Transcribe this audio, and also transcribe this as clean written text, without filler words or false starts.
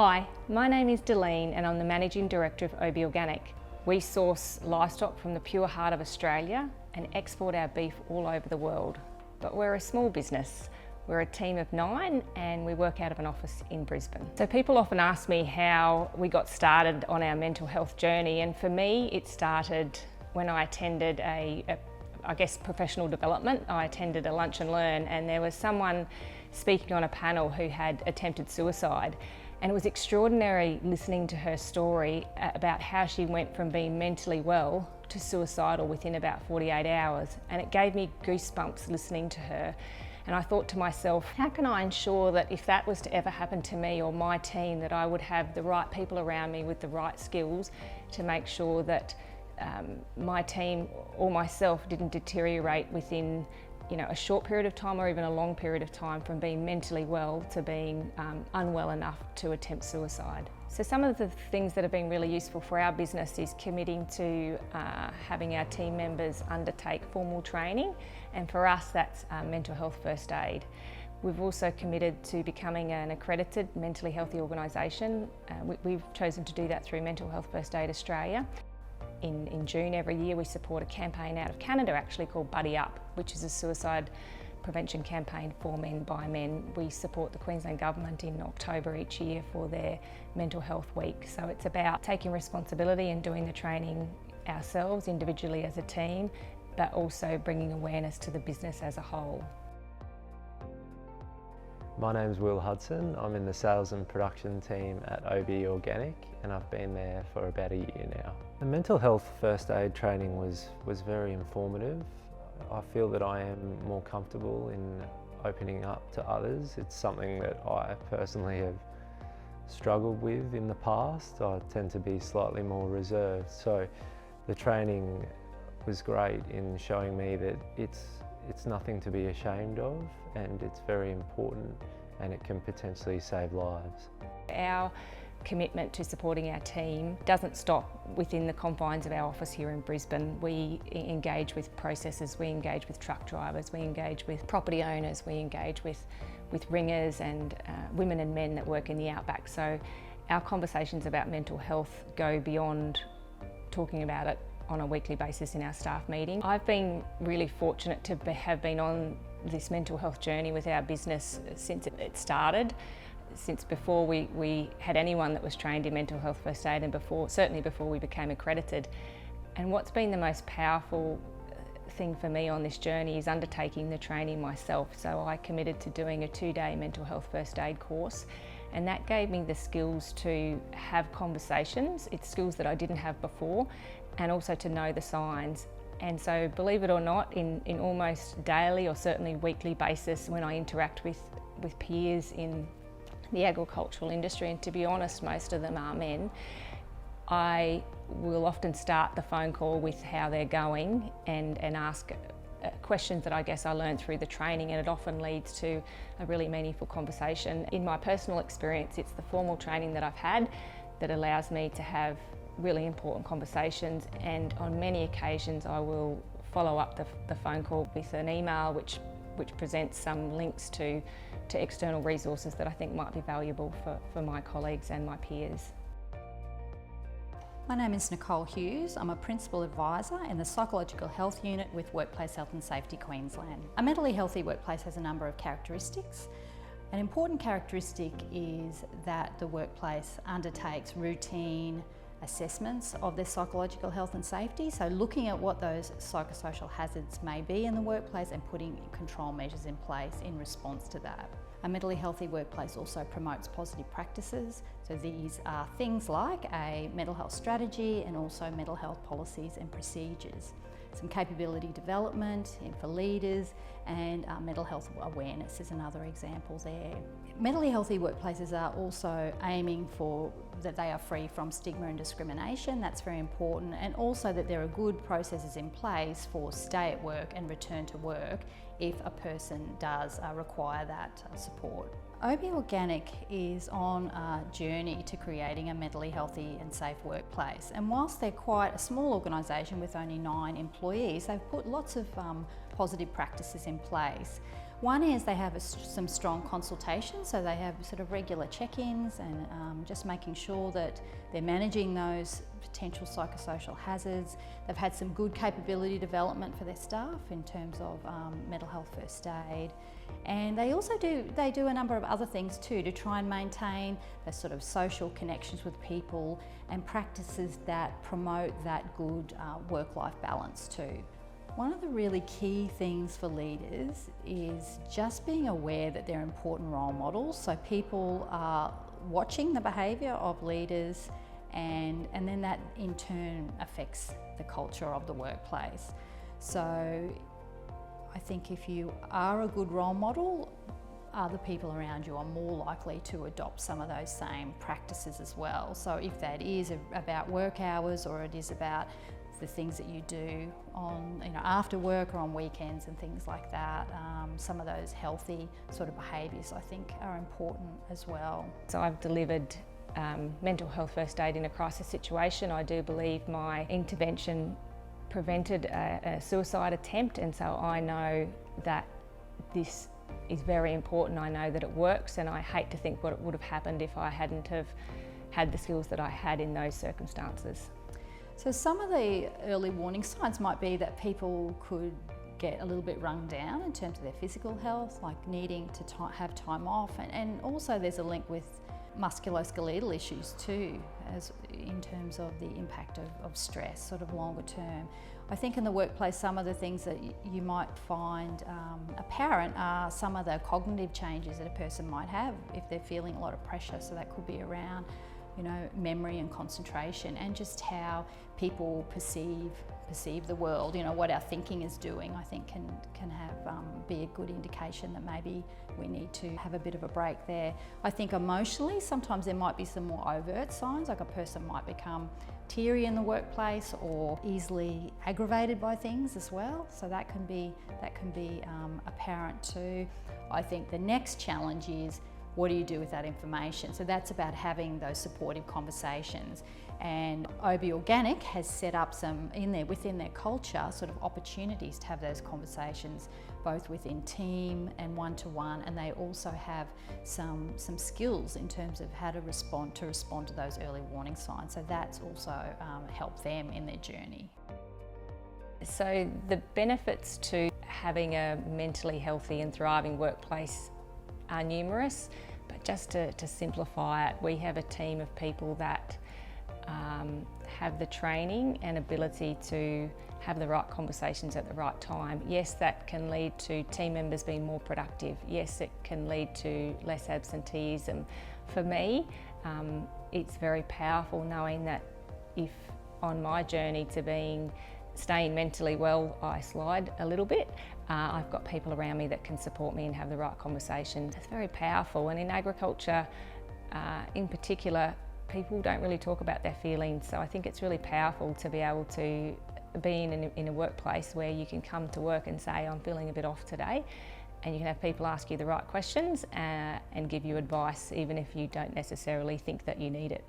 Hi, my name is Dalene and I'm the Managing Director of OBE Organic. We source livestock from the pure heart of Australia and export our beef all over the world. But we're a small business. We're a team of 9 and we work out of an office in Brisbane. So people often ask me how we got started on our mental health journey, and for me it started when I attended I guess professional development. I attended a lunch and learn and there was someone speaking on a panel who had attempted suicide. And it was extraordinary listening to her story about how she went from being mentally well to suicidal within about 48 hours. And it gave me goosebumps listening to her. And I thought to myself, how can I ensure that if that was to ever happen to me or my team, that I would have the right people around me with the right skills to make sure that my team or myself didn't deteriorate within a short period of time or even a long period of time, from being mentally well to being unwell enough to attempt suicide. So some of the things that have been really useful for our business is committing to having our team members undertake formal training, and for us that's mental health first aid. We've also committed to becoming an accredited mentally healthy organisation. We've chosen to do that through Mental Health First Aid Australia. In June every year we support a campaign out of Canada actually called Buddy Up, which is a suicide prevention campaign for men by men. We support the Queensland government in October each year for their mental health week. So it's about taking responsibility and doing the training ourselves individually as a team, but also bringing awareness to the business as a whole. My name's Will Hudson. I'm in the sales and production team at OBE Organic and I've been there for about a year now. The mental health first aid training was very informative. I feel that I am more comfortable in opening up to others. It's something that I personally have struggled with in the past. I tend to be slightly more reserved. So the training was great in showing me that it's nothing to be ashamed of, and it's very important and it can potentially save lives. Our commitment to supporting our team doesn't stop within the confines of our office here in Brisbane. We engage with processors, we engage with truck drivers, we engage with property owners, we engage with ringers and women and men that work in the outback. So our conversations about mental health go beyond talking about it on a weekly basis in our staff meeting. I've been really fortunate to have been on this mental health journey with our business since it started, since before we had anyone that was trained in mental health first aid, and certainly before we became accredited. And what's been the most powerful thing for me on this journey is undertaking the training myself. So I committed to doing a 2-day mental health first aid course, and that gave me the skills to have conversations. It's skills that I didn't have before, and also to know the signs. And so, believe it or not, in almost daily or certainly weekly basis, when I interact with peers in the agricultural industry, and to be honest, most of them are men, I will often start the phone call with how they're going and ask questions that I guess I learned through the training, and it often leads to a really meaningful conversation. In my personal experience, it's the formal training that I've had that allows me to have really important conversations, and on many occasions I will follow up the phone call with an email which presents some links to external resources that I think might be valuable for my colleagues and my peers. My name is Nicole Hughes. I'm a Principal Advisor in the Psychological Health Unit with Workplace Health and Safety Queensland. A mentally healthy workplace has a number of characteristics. An important characteristic is that the workplace undertakes routine assessments of their psychological health and safety, so looking at what those psychosocial hazards may be in the workplace and putting control measures in place in response to that. A mentally healthy workplace also promotes positive practices, so these are things like a mental health strategy and also mental health policies and procedures. Some capability development for leaders, and mental health awareness is another example there. Mentally healthy workplaces are also aiming for that they are free from stigma and discrimination. That's very important, and also that there are good processes in place for stay at work and return to work if a person does require that support. OBE Organic is on a journey to creating a mentally healthy and safe workplace, and whilst they're quite a small organisation with only 9 employees, they've put lots of positive practices in place. One is they have some strong consultation, so they have sort of regular check-ins and just making sure that they're managing those potential psychosocial hazards. They've had some good capability development for their staff in terms of mental health first aid. And they also do a number of other things too to try and maintain those sort of social connections with people and practices that promote that good work-life balance too. One of the really key things for leaders is just being aware that they're important role models, so people are watching the behaviour of leaders and then that in turn affects the culture of the workplace. So I think if you are a good role model, other people around you are more likely to adopt some of those same practices as well. So if that is about work hours or it is about the things that you do on, after work or on weekends and things like that, some of those healthy sort of behaviours I think are important as well. So I've delivered mental health first aid in a crisis situation. I do believe my intervention prevented a suicide attempt, and so I know that this is very important. I know that it works, and I hate to think what would have happened if I hadn't have had the skills that I had in those circumstances. So some of the early warning signs might be that people could get a little bit run down in terms of their physical health, like needing to have time off, and also there's a link with musculoskeletal issues too, as in terms of the impact of stress, sort of longer term. I think in the workplace some of the things that you might find apparent are some of the cognitive changes that a person might have if they're feeling a lot of pressure. So that could be around memory and concentration, and just how people perceive the world, what our thinking is doing, I think can be a good indication that maybe we need to have a bit of a break there. I think emotionally, sometimes there might be some more overt signs, like a person might become teary in the workplace or easily aggravated by things as well. So that can be apparent too. I think the next challenge is, what do you do with that information? So that's about having those supportive conversations. And OBE Organic has set up some within their culture sort of opportunities to have those conversations, both within team and one-to-one, and they also have some skills in terms of how to respond to those early warning signs. So that's also helped them in their journey. So the benefits to having a mentally healthy and thriving workplace are numerous, but just to simplify it, we have a team of people that have the training and ability to have the right conversations at the right time. Yes, that can lead to team members being more productive. Yes, it can lead to less absenteeism. For me, it's very powerful knowing that if on my journey to staying mentally well, I slide a little bit, I've got people around me that can support me and have the right conversations. It's very powerful, and in agriculture in particular, people don't really talk about their feelings, so I think it's really powerful to be able to be in a workplace where you can come to work and say, I'm feeling a bit off today, and you can have people ask you the right questions and give you advice even if you don't necessarily think that you need it.